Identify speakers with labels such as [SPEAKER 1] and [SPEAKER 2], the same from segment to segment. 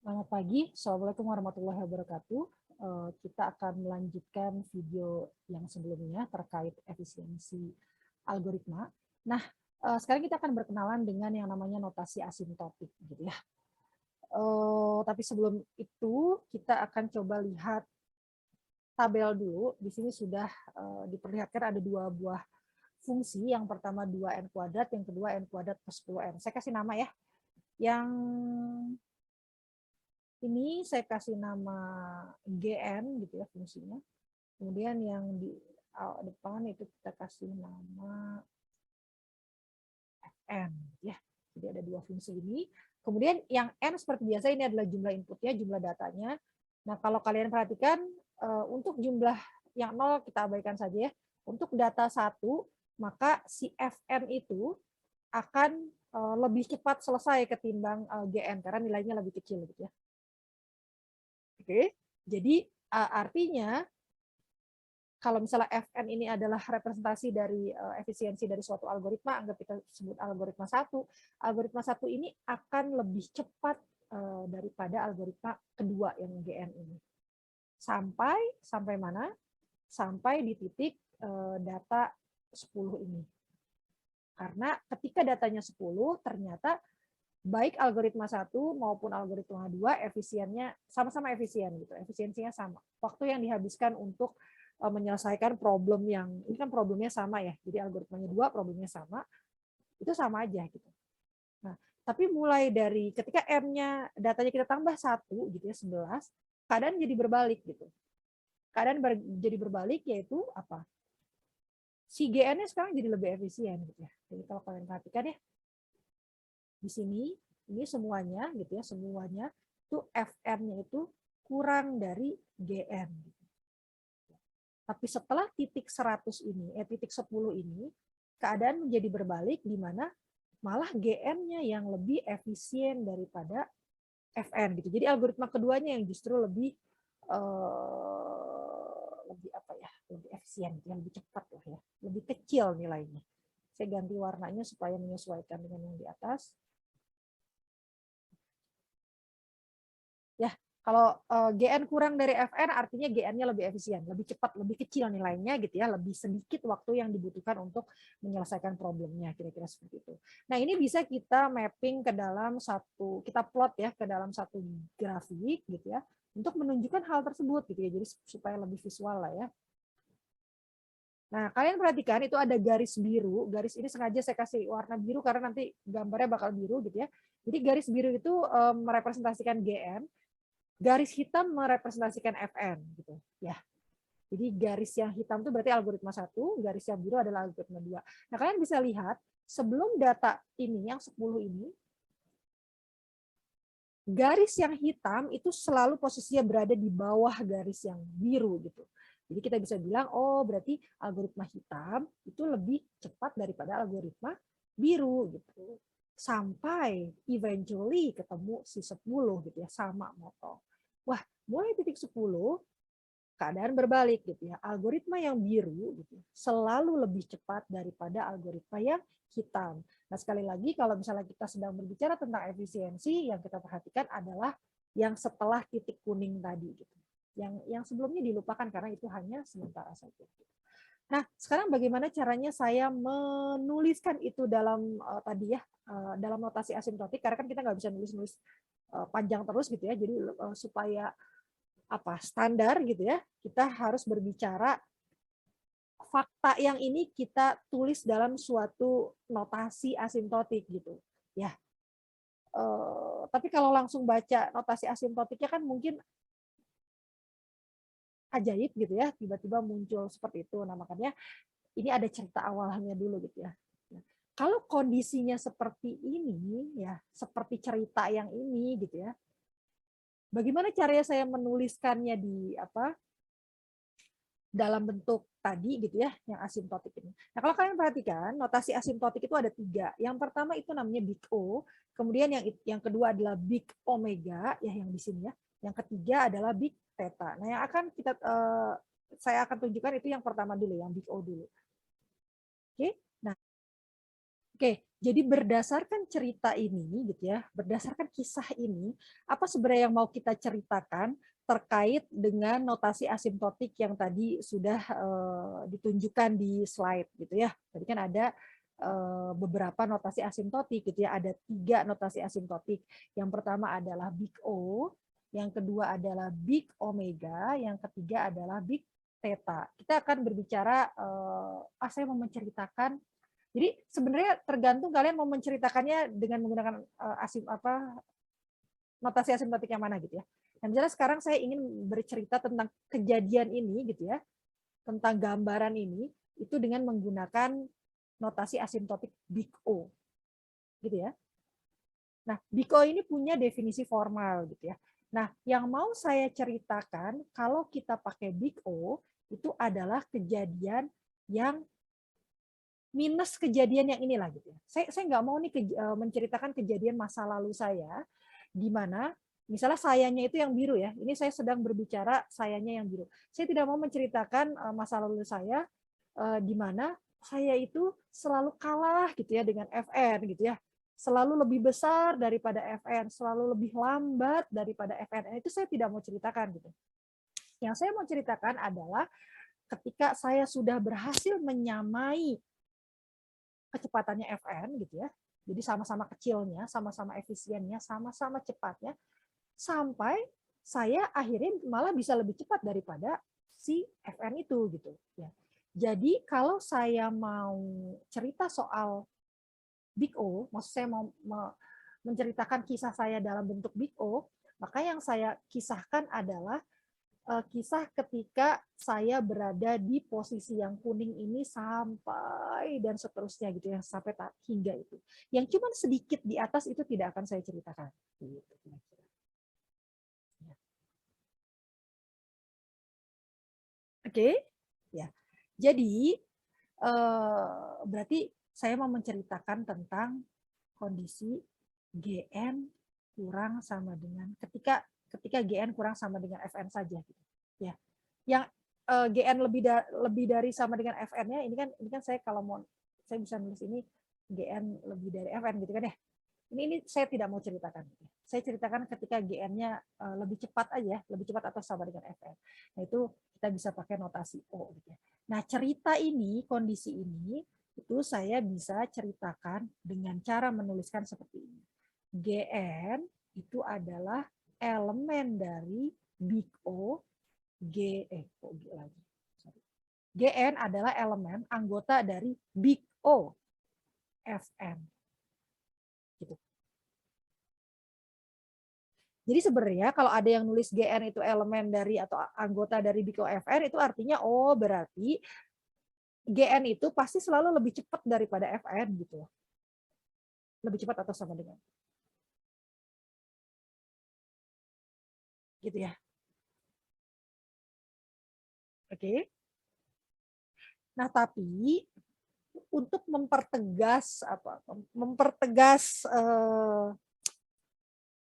[SPEAKER 1] Selamat pagi, Assalamualaikum warahmatullahi wabarakatuh. Kita akan melanjutkan video yang sebelumnya terkait efisiensi algoritma. Nah, sekarang kita akan berkenalan dengan yang namanya notasi asimptotik, gitu ya. Tapi sebelum itu kita akan coba lihat tabel dulu. Di sini sudah diperlihatkan ada dua buah fungsi. Yang pertama 2n kuadrat, yang kedua n kuadrat plus 10n. Saya kasih nama ya. Yang ini saya kasih nama GN gitu ya fungsinya. Kemudian yang di depan itu kita kasih nama Fn ya. Jadi ada dua fungsi ini. Kemudian yang N seperti biasa ini adalah jumlah inputnya, jumlah datanya. Nah, kalau kalian perhatikan untuk jumlah yang 0 kita abaikan saja ya. Untuk data 1, maka si Fn itu akan lebih cepat selesai ketimbang GN karena nilainya lebih kecil gitu ya. Oke, jadi artinya kalau misalnya Fn ini adalah representasi dari efisiensi dari suatu algoritma, anggap kita sebut algoritma 1. Algoritma 1 ini akan lebih cepat daripada algoritma kedua yang GN ini. Sampai mana? Sampai di titik data 10 ini. Karena ketika datanya 10, ternyata baik algoritma 1 maupun algoritma 2 efisiennya sama-sama efisien gitu. Efisiensinya sama. Waktu yang dihabiskan untuk menyelesaikan problem yang ini kan problemnya sama ya. Jadi algoritmanya 2 problemnya sama. Itu sama aja gitu. Nah, tapi mulai dari ketika M-nya datanya kita tambah 1 gitu ya 11, keadaan jadi berbalik gitu. Keadaan jadi berbalik yaitu apa? Si GN-nya sekarang jadi lebih efisien gitu ya. Jadi kalau kalian perhatikan ya di sini ini semuanya gitu ya, semuanya itu Fn-nya itu kurang dari Gn. Tapi setelah titik 100 ini, titik 10 ini, keadaan menjadi berbalik di mana malah Gn-nya yang lebih efisien daripada Fn gitu. Jadi algoritma keduanya yang justru lebih lebih apa ya, lebih efisien, yang lebih cepat lah ya, lebih kecil nilainya. Saya ganti warnanya supaya menyesuaikan dengan yang di atas. Ya, kalau GN kurang dari Fn artinya GN-nya lebih efisien, lebih cepat, lebih kecil nilainya gitu ya, lebih sedikit waktu yang dibutuhkan untuk menyelesaikan problemnya, kira-kira seperti itu. Nah, ini bisa kita mapping ke dalam kita plot ya ke dalam satu grafik gitu ya, untuk menunjukkan hal tersebut gitu ya, jadi supaya lebih visual lah ya. Nah, kalian perhatikan itu ada garis biru. Garis ini sengaja saya kasih warna biru karena nanti gambarnya bakal biru gitu ya. Jadi garis biru itu merepresentasikan GN, garis hitam merepresentasikan Fn gitu ya. Jadi garis yang hitam itu berarti algoritma 1, garis yang biru adalah algoritma 2. Nah, kalian bisa lihat sebelum data ini yang 10 ini, garis yang hitam itu selalu posisinya berada di bawah garis yang biru gitu. Jadi kita bisa bilang, oh berarti algoritma hitam itu lebih cepat daripada algoritma biru gitu. Sampai eventually ketemu si 10 gitu ya, sama motong. Wah, mulai titik 10 keadaan berbalik gitu ya. Algoritma yang biru gitu selalu lebih cepat daripada algoritma yang hitam. Nah, sekali lagi kalau misalnya kita sedang berbicara tentang efisiensi, yang kita perhatikan adalah yang setelah titik kuning tadi gitu. Yang sebelumnya dilupakan karena itu hanya sementara saja. Nah, sekarang bagaimana caranya saya menuliskan itu dalam tadi ya, dalam notasi asimptotik, karena kan kita nggak bisa nulis-nulis panjang terus gitu ya. Jadi supaya apa standar gitu ya, kita harus berbicara fakta yang ini kita tulis dalam suatu notasi asimptotik gitu ya. Tapi kalau langsung baca notasi asimptotiknya kan mungkin ajaib gitu ya, tiba-tiba muncul seperti itu. Nah, makanya ini ada cerita awalnya dulu gitu ya. Nah, kalau kondisinya seperti ini ya, seperti cerita yang ini gitu ya. Bagaimana caranya saya menuliskannya di dalam bentuk tadi gitu ya, yang asimptotik ini. Nah, kalau kalian perhatikan, notasi asimptotik itu ada 3. Yang pertama itu namanya big O, kemudian yang kedua adalah big omega, ya yang di sini ya. Yang ketiga adalah big theta. Nah, yang akan saya akan tunjukkan itu yang pertama dulu, yang big O dulu. Oke. Nah, oke, Jadi berdasarkan cerita ini gitu ya, berdasarkan kisah ini, apa sebenarnya yang mau kita ceritakan terkait dengan notasi asimptotik yang tadi sudah ditunjukkan di slide gitu ya. Tadi kan ada beberapa notasi asimptotik gitu ya, ada 3 notasi asimptotik. Yang pertama adalah big O, yang kedua adalah big omega, yang ketiga adalah big theta. Kita akan berbicara, saya mau menceritakan. Jadi sebenarnya tergantung kalian mau menceritakannya dengan menggunakan notasi asimptotik yang mana gitu ya. Nah, misalnya sekarang saya ingin bercerita tentang kejadian ini gitu ya, tentang gambaran ini itu dengan menggunakan notasi asimptotik big O gitu ya. Nah, big O ini punya definisi formal gitu ya. Nah, yang mau saya ceritakan kalau kita pakai big O itu adalah kejadian yang minus kejadian yang inilah gitu ya. Saya nggak mau nih menceritakan kejadian masa lalu saya di mana misalnya sayanya itu yang biru ya. Ini saya sedang berbicara sayanya yang biru. Saya tidak mau menceritakan masa lalu saya di mana saya itu selalu kalah gitu ya dengan FN gitu ya. Selalu lebih besar daripada FN, selalu lebih lambat daripada FN. Itu saya tidak mau ceritakan gitu. Yang saya mau ceritakan adalah ketika saya sudah berhasil menyamai kecepatannya FN gitu ya. Jadi sama-sama kecilnya, sama-sama efisiennya, sama-sama cepatnya sampai saya akhirnya malah bisa lebih cepat daripada si FN itu gitu ya. Jadi kalau saya mau cerita soal Big O, maksud saya mau menceritakan kisah saya dalam bentuk Big O, maka yang saya kisahkan adalah kisah ketika saya berada di posisi yang kuning ini sampai dan seterusnya gitu ya, sampai hingga itu. Yang cuma sedikit di atas itu tidak akan saya ceritakan. Gitu. Oke, ya. Jadi berarti saya mau menceritakan tentang kondisi GN kurang sama dengan ketika GN kurang sama dengan FN saja gitu. Ya. Yang GN lebih dari sama dengan FN-nya ini kan saya kalau mau saya bisa nulis ini GN lebih dari FN gitu kan ya. Ini saya tidak mau ceritakan. Saya ceritakan ketika GN-nya lebih cepat aja, lebih cepat atau sama dengan FN. Nah, itu kita bisa pakai notasi O gitu ya. Nah, cerita ini, kondisi ini itu saya bisa ceritakan dengan cara menuliskan seperti ini. GN itu adalah elemen dari big O, kok G lagi. Sorry. GN adalah elemen anggota dari big O, FN. Gitu. Jadi sebenarnya kalau ada yang nulis GN itu elemen dari atau anggota dari big O FN itu artinya oh berarti GN itu pasti selalu lebih cepat daripada FN gitu. Lebih cepat atau sama dengan. Gitu ya. Oke. Nah, tapi untuk mempertegas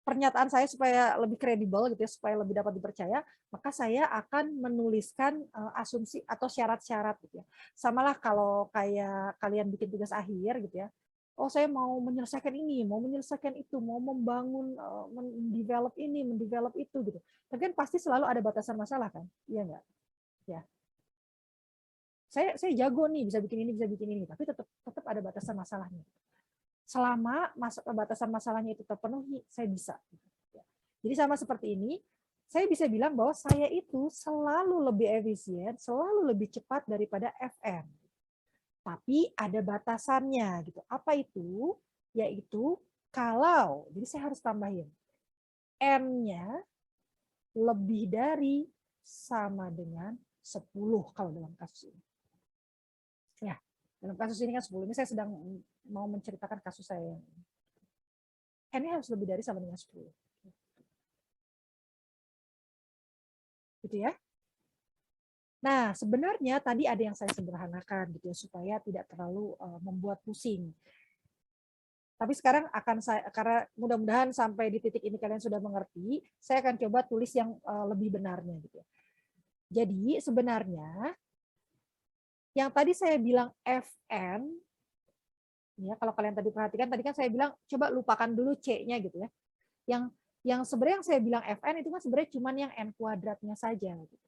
[SPEAKER 1] pernyataan saya supaya lebih kredibel gitu ya, supaya lebih dapat dipercaya, maka saya akan menuliskan asumsi atau syarat-syarat gitu ya. Samalah kalau kayak kalian bikin tugas akhir gitu ya. Oh, saya mau menyelesaikan ini, mau menyelesaikan itu, mau membangun, mendevelop ini, mendevelop itu gitu. Tapi kan pasti selalu ada batasan masalah kan? Iya nggak? Ya. Saya jago nih, bisa bikin ini, bisa bikin ini, tapi tetap ada batasan masalahnya. Selama batasan masalahnya itu terpenuhi, saya bisa. Jadi sama seperti ini, saya bisa bilang bahwa saya itu selalu lebih efisien, selalu lebih cepat daripada FN. Tapi ada batasannya gitu. Apa itu? Yaitu kalau, jadi saya harus tambahin, N-nya lebih dari sama dengan 10 kalau dalam kasus ini. Ya, dalam kasus ini kan 10. Ini saya sedang mau menceritakan kasus saya. N-nya harus lebih dari sama dengan 10. Gitu ya. Nah, sebenarnya tadi ada yang saya sederhanakan gitu ya supaya tidak terlalu membuat pusing. Tapi sekarang akan saya, karena mudah-mudahan sampai di titik ini kalian sudah mengerti, saya akan coba tulis yang lebih benarnya gitu ya. Jadi sebenarnya yang tadi saya bilang FN Ya, kalau kalian tadi perhatikan, tadi kan saya bilang coba lupakan dulu C-nya gitu ya. Yang sebenarnya yang saya bilang Fn itu kan sebenarnya cuma yang n kuadratnya saja. Gitu.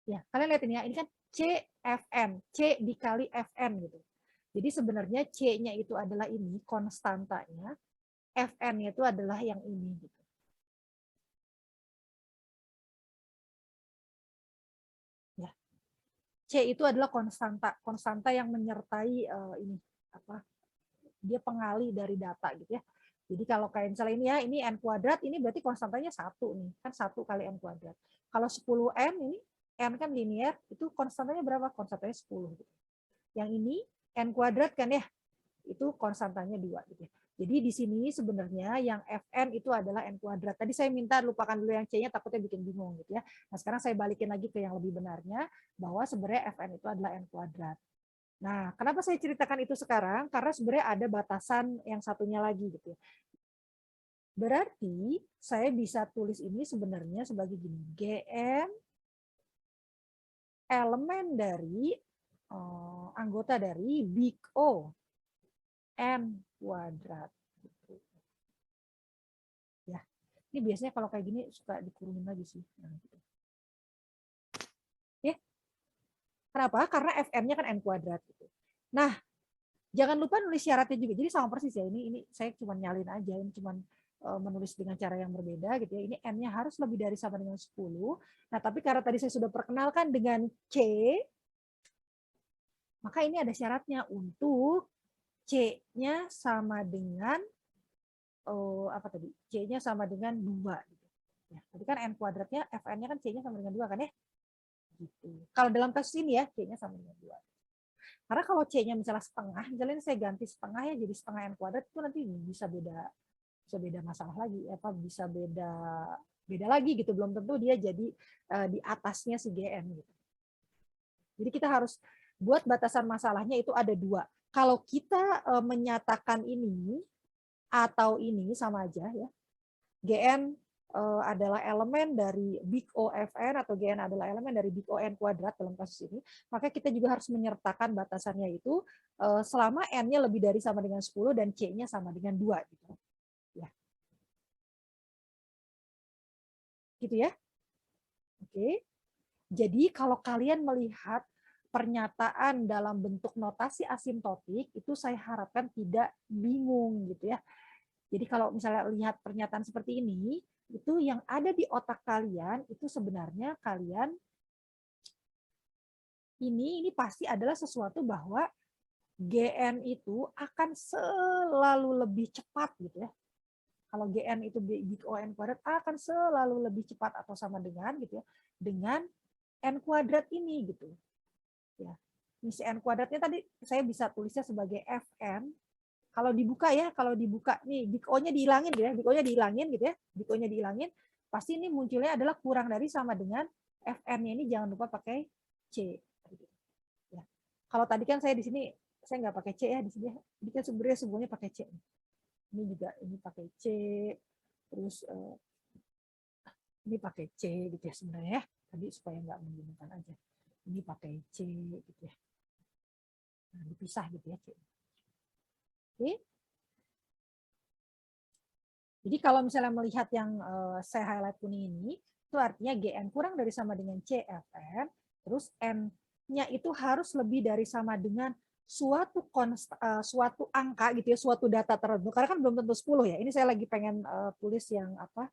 [SPEAKER 1] Ya, kalian lihat ini ya, ini kan C Fn, C dikali Fn gitu. Jadi sebenarnya C-nya itu adalah ini konstantanya, Fn-nya itu adalah yang ini gitu. Ya. C itu adalah konstanta yang menyertai ini apa? Dia pengali dari data gitu ya. Jadi kalau kayak misalnya ini ya, ini n kuadrat, ini berarti konstantanya 1 nih, kan 1 kali n kuadrat. Kalau 10n ini n kan linear, itu konstantanya berapa? Konstantanya 10 gitu. Yang ini n kuadrat kan ya, itu konstantanya 2 gitu ya. Jadi di sini sebenarnya yang Fn itu adalah n kuadrat. Tadi saya minta lupakan dulu yang C-nya takutnya bikin bingung gitu ya. Nah, sekarang saya balikin lagi ke yang lebih benarnya bahwa sebenarnya Fn itu adalah n kuadrat. Nah, kenapa saya ceritakan itu sekarang? Karena sebenarnya ada batasan yang satunya lagi gitu ya. Berarti saya bisa tulis ini sebenarnya sebagai gini, Gn elemen dari anggota dari big O n kuadrat. Gitu. Ya, ini biasanya kalau kayak gini suka dikurunin lagi sih. Nah, gitu. Ya, kenapa? Karena Fn-nya kan n kuadrat. Gitu. Nah, jangan lupa nulis syaratnya juga. Jadi sama persis ya. Ini saya cuma nyalin aja. Ini cuma menulis dengan cara yang berbeda gitu ya. Ini n-nya harus lebih dari sama dengan 10. Nah, tapi karena tadi saya sudah perkenalkan dengan C, maka ini ada syaratnya untuk C-nya sama dengan apa tadi? C-nya sama dengan 2 gitu. Ya, tadi kan n kuadratnya Fn-nya kan C-nya sama dengan 2 kan ya? Gitu. Kalau dalam kasus ini ya C-nya sama dengan 2. Karena kalau C-nya misalnya setengah, misalnya saya ganti setengah ya jadi setengah n kuadrat, itu nanti bisa beda masalah lagi, apa bisa beda lagi gitu, belum tentu dia jadi di atasnya si GN gitu. Jadi kita harus buat batasan masalahnya itu ada 2. Kalau kita menyatakan ini atau ini sama aja ya, GN adalah elemen dari big O Fn atau GN adalah elemen dari big O n kuadrat dalam kasus ini, maka kita juga harus menyertakan batasannya itu selama n-nya lebih dari sama dengan 10 dan c-nya sama dengan 2 gitu. Ya. Gitu ya. Oke. Jadi kalau kalian melihat pernyataan dalam bentuk notasi asimptotik itu saya harapkan tidak bingung gitu ya. Jadi kalau misalnya lihat pernyataan seperti ini, itu yang ada di otak kalian itu sebenarnya kalian ini pasti adalah sesuatu bahwa GN itu akan selalu lebih cepat gitu ya. Kalau GN itu big O n kuadrat akan selalu lebih cepat atau sama dengan gitu ya, dengan n kuadrat ini gitu. Ya. Misi n kuadratnya tadi saya bisa tulisnya sebagai Fn. Kalau dibuka ya, kalau dibuka nih big O-nya dihilangin gitu ya, big O-nya dihilangin gitu ya, big O-nya dihilangin, pasti ini munculnya adalah kurang dari sama dengan Fn-nya ini jangan lupa pakai C. Ya. Kalau tadi kan saya di sini saya nggak pakai C ya di sini. Jadi kan sebenarnya pakai C. Ini juga ini pakai C, terus ini pakai C gitu ya sebenarnya ya. Tadi supaya nggak membingungkan aja. Ini pakai C gitu ya. Nah, dipisah gitu ya C. Oke. Jadi kalau misalnya melihat yang saya highlight kuning ini, itu artinya GN kurang dari sama dengan CFN, terus N-nya itu harus lebih dari sama dengan suatu angka gitu ya, suatu data tertentu. Karena kan belum tentu 10 ya. Ini saya lagi pengen tulis yang apa?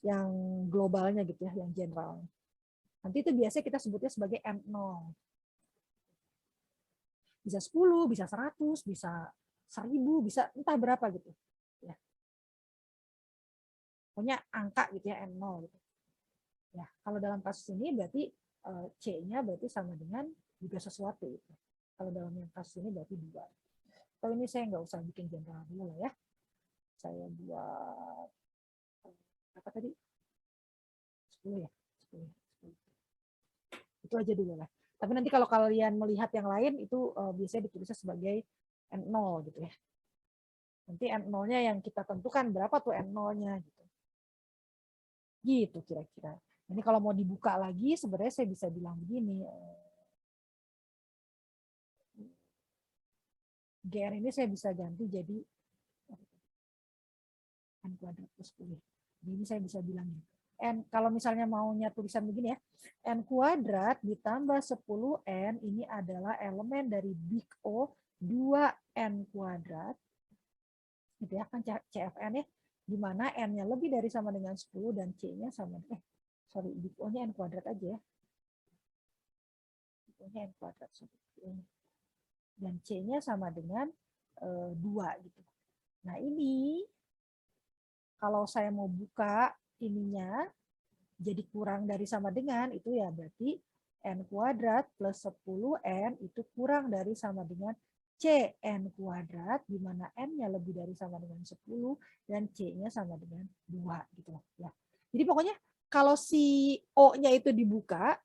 [SPEAKER 1] Yang globalnya gitu ya, yang general. Nanti itu biasanya kita sebutnya sebagai N0. Bisa 10, bisa 100, bisa 1000, bisa entah berapa gitu. Ya. Pokoknya angka gitu ya, N0 gitu. Ya, kalau dalam kasus ini berarti C-nya berarti sama dengan juga sesuatu. Gitu. Kalau dalam yang kasus ini berarti 2. Kalau ini saya nggak usah bikin general dulu lah ya. Saya buat apa tadi? 10 ya? 10. Itu aja dulu lah. Tapi nanti kalau kalian melihat yang lain itu biasanya ditulisnya sebagai N0 gitu ya. Nanti N0-nya yang kita tentukan berapa tuh N0-nya gitu. Gitu kira-kira. Ini kalau mau dibuka lagi sebenarnya saya bisa bilang begini. GN ini saya bisa ganti jadi N kuadrat plus 10. Jadi saya bisa bilang N, kalau misalnya maunya tulisan begini ya, N kuadrat ditambah 10N ini adalah elemen dari big O 2N kuadrat. Gitu ya, kan CFN ya, di mana N-nya lebih dari sama dengan 10 dan C-nya sama, big O-nya N kuadrat aja ya. Big O-nya N kuadrat. Dan C-nya sama dengan 2 gitu. Nah ini, kalau saya mau buka ininya, jadi kurang dari sama dengan, itu ya berarti N kuadrat plus 10N itu kurang dari sama dengan CN kuadrat, di mana N-nya lebih dari sama dengan 10 dan C-nya sama dengan 2 gitu ya. Jadi pokoknya kalau si O-nya itu dibuka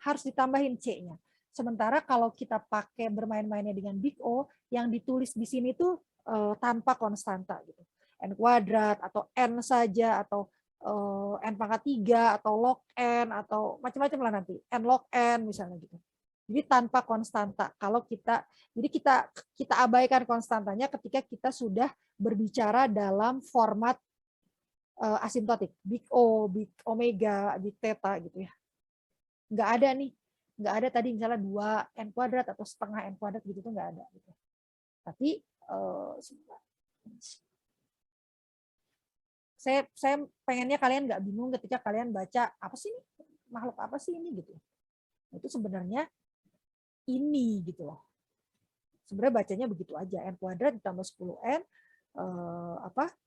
[SPEAKER 1] harus ditambahin C-nya. Sementara kalau kita pakai bermain-mainnya dengan big O, yang ditulis di sini tuh tanpa konstanta gitu. N kuadrat atau N saja atau N pangkat 3 atau log N atau macam-macam lah nanti. N log N misalnya gitu. Jadi tanpa konstanta. Kalau jadi kita abaikan konstantanya ketika kita sudah berbicara dalam format asintotik, big O, big omega, big theta gitu ya. Nggak ada nih, nggak ada tadi misalnya 2N kuadrat atau setengah N kuadrat gitu tuh nggak ada. Gitu. Tapi saya pengennya kalian nggak bingung ketika kalian baca apa sih ini? Makhluk apa sih ini gitu. Itu sebenarnya ini gitu loh. Sebenarnya bacanya begitu aja, N kuadrat ditambah 10N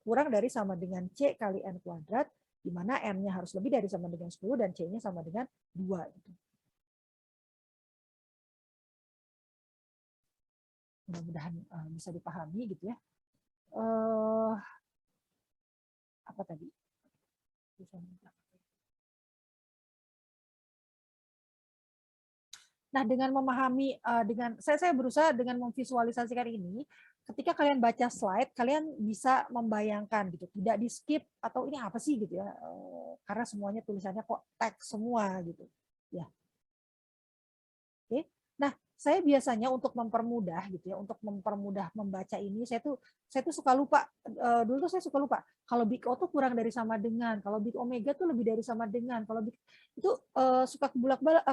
[SPEAKER 1] kurang dari sama dengan C kali N kuadrat, di mana N-nya harus lebih dari sama dengan 10 dan C-nya sama dengan 2 gitu. Mudah-mudahan bisa dipahami gitu ya. Apa tadi? Nah, dengan memahami, dengan saya berusaha dengan memvisualisasikan ini, ketika kalian baca slide, kalian bisa membayangkan gitu, tidak di skip atau ini apa sih gitu ya, karena semuanya tulisannya kok teks semua gitu, ya. Oke. Nah, saya biasanya untuk mempermudah gitu ya, untuk mempermudah membaca ini, saya tuh suka lupa. Dulu tuh saya suka lupa. Kalau big O tuh kurang dari sama dengan, kalau big omega tuh lebih dari sama dengan, kalau big itu suka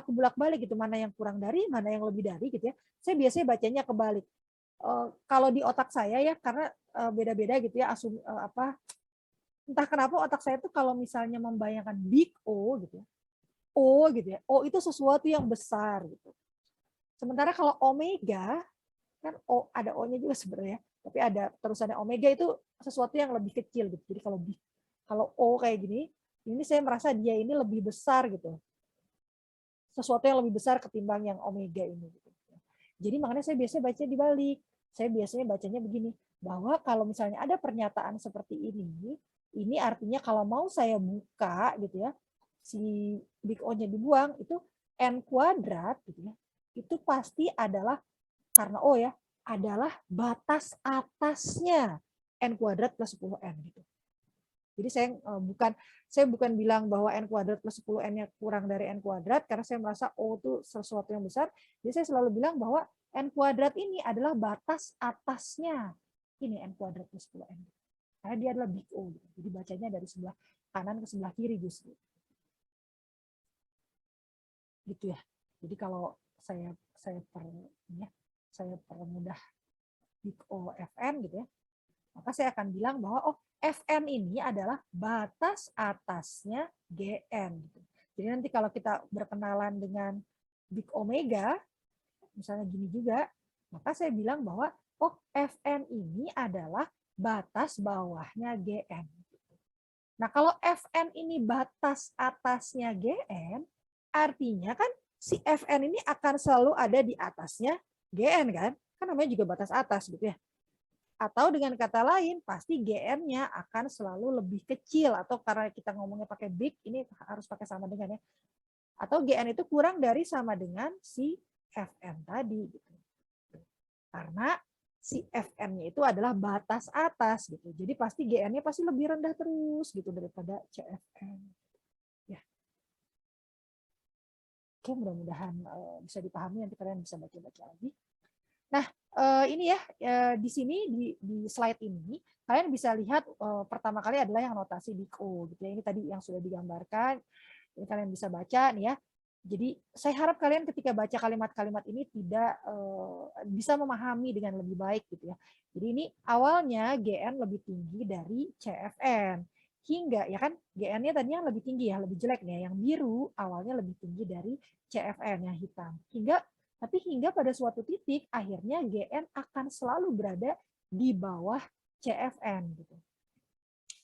[SPEAKER 1] kebulak-balik gitu, mana yang kurang dari, mana yang lebih dari gitu ya. Saya biasanya bacanya kebalik. Kalau di otak saya ya, karena beda-beda gitu ya, entah kenapa otak saya tuh kalau misalnya membayangkan big O gitu ya, O gitu ya, O itu sesuatu yang besar gitu. Sementara kalau omega, kan O, ada O-nya juga sebenarnya, tapi ada terusannya omega itu sesuatu yang lebih kecil gitu. Jadi kalau O kayak gini, ini saya merasa dia ini lebih besar gitu. Sesuatu yang lebih besar ketimbang yang omega ini. Gitu. Jadi makanya saya biasanya baca dibalik. Saya biasanya bacanya begini, bahwa kalau misalnya ada pernyataan seperti ini artinya kalau mau saya buka gitu ya, si big O-nya dibuang, itu N kuadrat gitu ya, itu pasti adalah, karena O ya, adalah batas atasnya N kuadrat plus 10N gitu. Jadi saya bukan bilang bahwa N kuadrat plus 10N-nya kurang dari N kuadrat, karena saya merasa O itu sesuatu yang besar. Jadi saya selalu bilang bahwa N kuadrat ini adalah batas atasnya. Ini N kuadrat plus 10N. Karena dia adalah big O. Jadi bacanya dari sebelah kanan ke sebelah kiri justru. Gitu ya. Jadi kalau saya permudah big O Fn gitu ya, maka saya akan bilang bahwa Fn ini adalah batas atasnya Gn. Gitu. Jadi nanti kalau kita berkenalan dengan big omega, misalnya gini juga, maka saya bilang bahwa Fn ini adalah batas bawahnya Gn. Nah kalau Fn ini batas atasnya Gn, artinya kan si Fn ini akan selalu ada di atasnya Gn kan? Kan namanya juga batas atas gitu ya. Atau dengan kata lain, pasti GN-nya akan selalu lebih kecil. Atau karena kita ngomongnya pakai big, ini harus pakai sama dengan ya. Atau GN itu kurang dari sama dengan si Fn tadi. Gitu. Karena si Fn-nya itu adalah batas atas. Gitu. Jadi pasti GN-nya pasti lebih rendah terus gitu daripada CFN. Ya. Oke, mudah-mudahan bisa dipahami. Nanti kalian bisa baca-baca lagi. Nah, Ini ya, di sini di slide ini kalian bisa lihat pertama kali adalah yang notasi Big O gitu ya. Ini tadi yang sudah digambarkan. Ini kalian bisa baca nih ya. Jadi saya harap kalian ketika baca kalimat-kalimat ini tidak bisa memahami dengan lebih baik gitu ya. Jadi ini awalnya GN lebih tinggi dari CFN. Hingga ya kan GN-nya tadinya lebih tinggi ya, lebih jelek nih. Yang biru awalnya lebih tinggi dari CFN yang hitam. Tapi hingga pada suatu titik akhirnya GN akan selalu berada di bawah CFN gitu.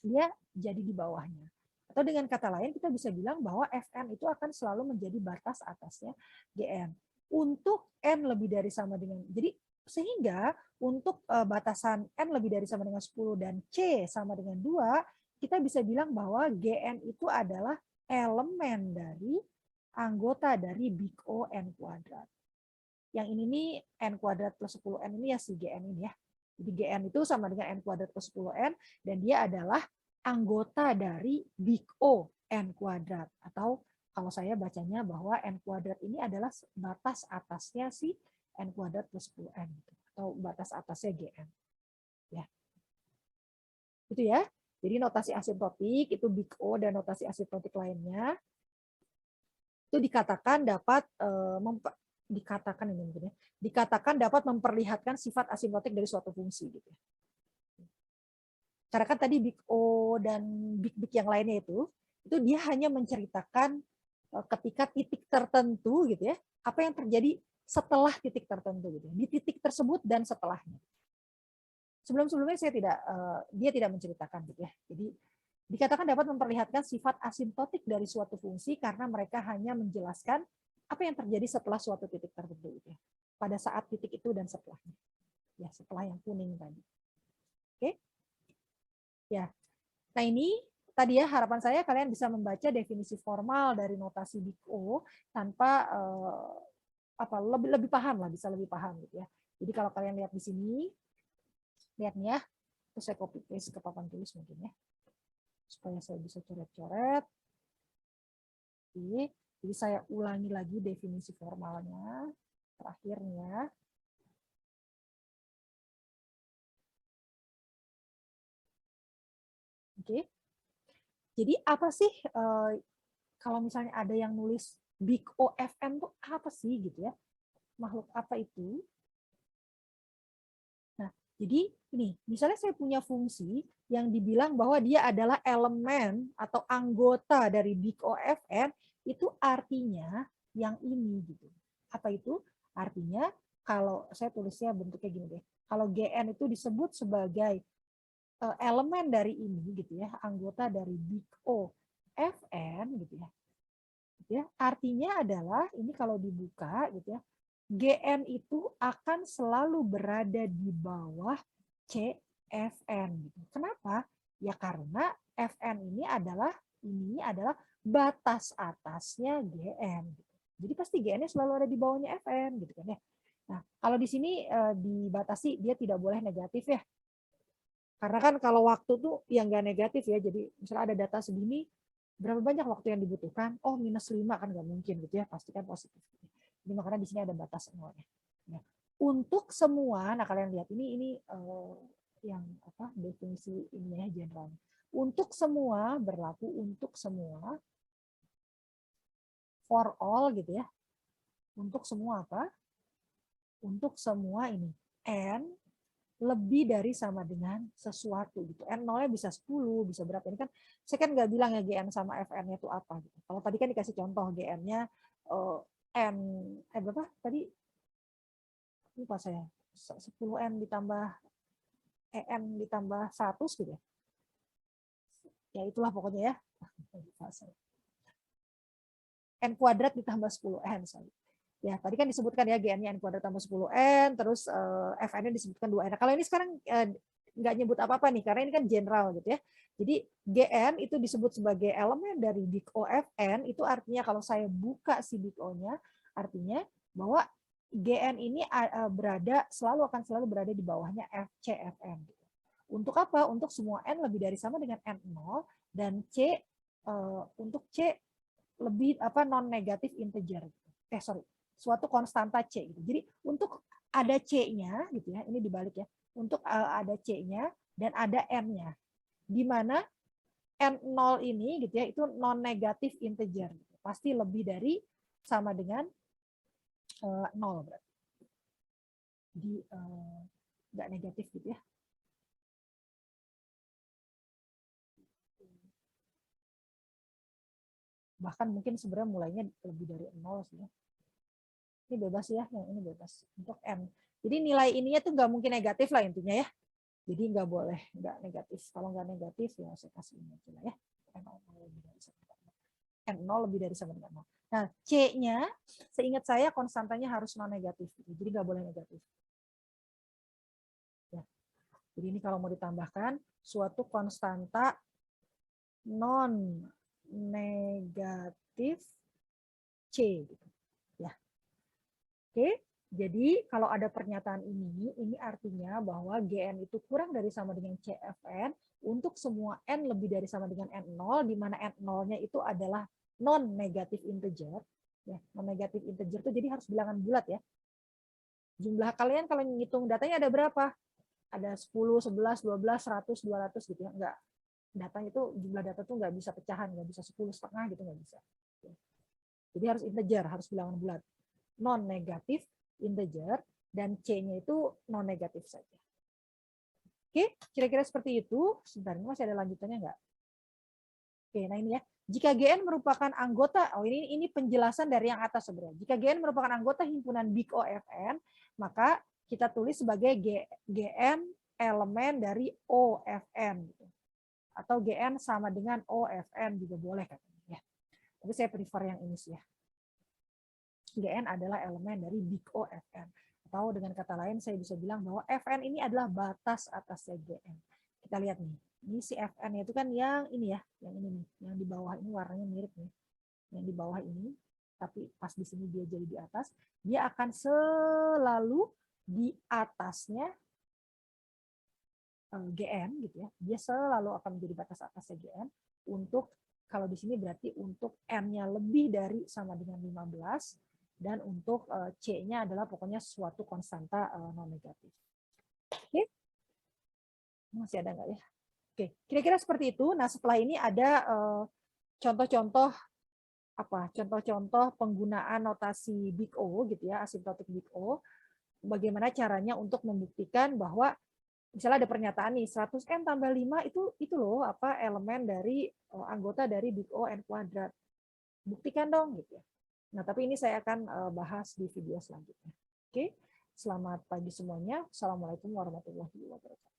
[SPEAKER 1] Dia jadi di bawahnya. Atau dengan kata lain kita bisa bilang bahwa FN itu akan selalu menjadi batas atasnya GN. Untuk N lebih dari sama dengan, jadi sehingga untuk batasan N lebih dari sama dengan 10 dan C sama dengan 2, kita bisa bilang bahwa GN itu adalah elemen dari anggota dari Big O N kuadrat. Yang ini nih N kuadrat plus 10N ini ya si GN ini ya. Jadi GN itu sama dengan N kuadrat plus 10N dan dia adalah anggota dari Big O N kuadrat. Atau kalau saya bacanya bahwa N kuadrat ini adalah batas atasnya si N kuadrat plus 10N. Atau batas atasnya GN. Ya. Itu ya. Jadi notasi asimptotik itu Big O dan notasi asimptotik lainnya itu dikatakan dapat dikatakan dapat memperlihatkan sifat asimptotik dari suatu fungsi gitu. Karena kan tadi Big O dan Big yang lainnya itu dia hanya menceritakan ketika titik tertentu gitu ya, apa yang terjadi setelah titik tertentu gitu. Di titik tersebut dan setelahnya. Sebelum-sebelumnya dia tidak menceritakan gitu ya. Jadi dikatakan dapat memperlihatkan sifat asimptotik dari suatu fungsi karena mereka hanya menjelaskan apa yang terjadi setelah suatu titik tertentu. Ya. Pada saat titik itu dan setelahnya. Ya, setelah yang kuning tadi. Oke? Ya. Nah ini tadi ya harapan saya kalian bisa membaca definisi formal dari notasi Big O tanpa lebih paham lah, bisa lebih paham gitu ya. Jadi kalau kalian lihat di sini, lihat nih ya, terus saya copy paste ke papan tulis mungkin ya. Supaya saya bisa coret-coret. Jadi saya ulangi lagi definisi formalnya. Terakhirnya. Oke. Jadi apa sih kalau misalnya ada yang nulis Big OFN itu apa sih gitu ya? Makhluk apa itu? Nah, jadi ini, misalnya saya punya fungsi yang dibilang bahwa dia adalah elemen atau anggota dari Big OFN, itu artinya yang ini gitu. Apa itu? Artinya kalau saya tulisnya bentuknya gini deh. Kalau GN itu disebut sebagai elemen dari ini gitu ya, anggota dari Big O FN gitu ya. Ya, artinya adalah ini kalau dibuka gitu ya, GN itu akan selalu berada di bawah CFN gitu. Kenapa? Ya karena FN ini adalah batas atasnya GN gitu. Jadi pasti GN-nya selalu ada di bawahnya FN gitu kan ya. Nah, kalau di sini dibatasi dia tidak boleh negatif ya. Karena kan kalau waktu tuh yang nggak negatif ya, jadi misalnya ada data segini, berapa banyak waktu yang dibutuhkan? Oh, -5 kan nggak mungkin gitu ya, pastikan positif. Jadi makanya di sini ada batas nolnya. Nah, untuk semua, nah kalian lihat ini yang apa definisi ini ya general. Untuk semua berlaku untuk semua, for all gitu ya. Untuk semua apa? Untuk semua ini n lebih dari sama dengan sesuatu gitu. N0-nya bisa 10, bisa berapa. Ini kan saya kan nggak bilang ya GN sama FN-nya itu apa gitu. Kalau tadi kan dikasih contoh GN-nya N berapa tadi? Lupa saya. 10N ditambah EN ditambah 100 gitu ya. Ya itulah pokoknya ya. N kuadrat ditambah 10N. Sorry. Ya, tadi kan disebutkan ya GN-nya N kuadrat tambah 10N, terus FN-nya disebutkan 2N. Nah, kalau ini sekarang nggak nyebut apa-apa nih, karena ini kan general gitu ya. Jadi GN itu disebut sebagai elemen dari Big O FN, itu artinya kalau saya buka si Big O-nya, artinya bahwa GN ini akan selalu berada di bawahnya FCFN. Untuk apa? Untuk semua N lebih dari sama dengan N0, dan untuk C lebih non negatif integer. Sorry, suatu konstanta C gitu. Jadi untuk ada C-nya gitu ya, ini dibalik ya. Untuk ada C-nya dan ada N-nya. Di mana N0 ini gitu ya, itu non negatif integer. Pasti lebih dari sama dengan 0 berarti. Jadi nggak negatif gitu ya. Bahkan mungkin sebenarnya mulainya lebih dari 0 sih ya. Ini bebas ya, yang ini bebas untuk N. Jadi nilai ininya tuh nggak mungkin negatif lah intinya ya. Jadi nggak boleh nggak negatif. Kalau nggak negatif ya saya kasih ini aja lah ya. N0 lebih dari sama dengan 0. Nah, C-nya seingat saya konstantanya harus non negatif. Jadi nggak boleh negatif. Ya. Jadi ini kalau mau ditambahkan suatu konstanta non negatif C gitu. Ya. Oke. Jadi kalau ada pernyataan ini artinya bahwa GN itu kurang dari sama dengan CFN untuk semua N lebih dari sama dengan N0, di mana N0-nya itu adalah non-negatif integer. Ya, non-negatif integer itu jadi harus bilangan bulat ya. Jumlah kalian kalau ngitung datanya ada berapa? Ada 10, 11, 12, 100, 200 gitu ya. Enggak. Datanya itu jumlah data tuh nggak bisa pecahan, nggak bisa 10,5 gitu, nggak bisa. Jadi harus integer, harus bilangan bulat. Non-negatif integer, dan C-nya itu non-negatif saja. Oke, kira-kira seperti itu. Sebentar, ini masih ada lanjutannya nggak? Oke, nah ini ya. Jika GN merupakan anggota, ini penjelasan dari yang atas sebenarnya. Jika GN merupakan anggota himpunan Big O FN, maka kita tulis sebagai GN elemen dari OFN. Atau GN sama dengan OFN juga boleh katanya. Ya. Tapi saya prefer yang ini sih ya. GN adalah elemen dari Big O FN. Atau dengan kata lain saya bisa bilang bahwa FN ini adalah batas atasnya GN. Kita lihat nih, ini si FN itu kan yang ini ya, yang ini nih, yang di bawah ini warnanya mirip nih. Yang di bawah ini, tapi pas di sini dia jadi di atas, dia akan selalu di atasnya GN gitu ya. Dia selalu akan menjadi batas atasnya GN untuk kalau di sini berarti untuk N-nya lebih dari sama dengan 15. Dan untuk C-nya adalah pokoknya suatu konstanta non negatif. Oke, masih ada nggak ya? Oke, kira-kira seperti itu. Nah, setelah ini ada contoh-contoh contoh-contoh penggunaan notasi Big O gitu ya, asimptotik Big O. Bagaimana caranya untuk membuktikan bahwa misalnya ada pernyataan nih 100n tambah 5 itu loh elemen dari anggota dari Big O n kuadrat. Buktikan dong gitu ya. Nah, tapi ini saya akan bahas di video selanjutnya. Oke, selamat pagi semuanya. Assalamualaikum warahmatullahi wabarakatuh.